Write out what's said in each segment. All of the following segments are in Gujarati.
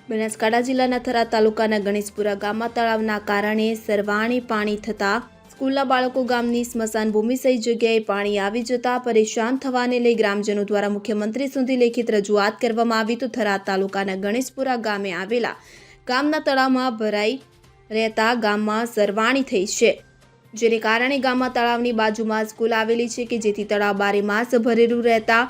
બનાસકાંઠા જિલ્લાના થરાદ તાલુકાના ગણેશપુરા ગામમાં તળાવના કારણે સરવાણી પાણી થતાં સ્કૂલના બાળકો ગામની સ્મશાન ભૂમિ સહિત જગ્યાએ પાણી આવી જતા પરેશાન થવાને લઈ ગ્રામજનો દ્વારા મુખ્યમંત્રી સુધી લેખિત રજૂઆત કરવામાં આવી તો થરાદ તાલુકાના ગણેશપુરા ગામે આવેલા ગામના તળાવમાં ભરાઈ રહેતા ગામમાં સરવાણી થઈ છે, જેને કારણે ગામમાં તળાવની બાજુમાં સ્કૂલ આવેલી છે કે જેથી તળાવ બારે માસ ભરેલું રહેતા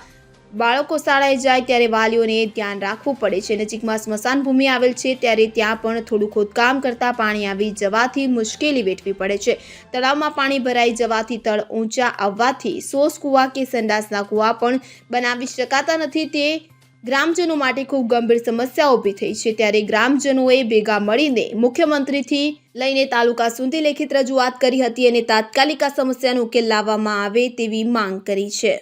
બાળકો શાળાએ જાય ત્યારે વાલીઓને ધ્યાન રાખવું પડે છે। નજીકમાં સ્મશાન ભૂમિ આવેલ છે ત્યારે ત્યાં પણ થોડું ખોદકામ કરતા પાણી આવી જવાથી મુશ્કેલી વેઠવી પડે છે। તળાવમાં પાણી ભરાઈ જવાથી તળ ઊંચા આવવાથી સોસ કૂવા કે સંડાસના કૂવા પણ બનાવી શકાતા નથી, તે ગ્રામજનો માટે ખૂબ ગંભીર સમસ્યા ઊભી થઈ છે। ત્યારે ગ્રામજનોએ ભેગા મળીને મુખ્યમંત્રીથી લઈને તાલુકા સુધી લેખિત રજૂઆત કરી હતી અને તાત્કાલિક આ સમસ્યાનો ઉકેલ લાવવામાં આવે તેવી માંગ કરી છે।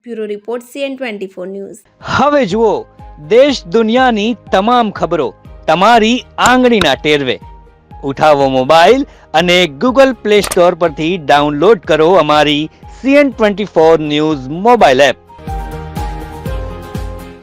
Bureau report CN24 news. હવે જુઓ દેશ દુનિયાની તમામ ખબરો તમારી આંગળીના ટેરવે। ઉઠાવો મોબાઈલ અને Google Play Store પરથી ડાઉનલોડ કરો અમારી CN24 ન્યૂઝ મોબાઈલ એપ।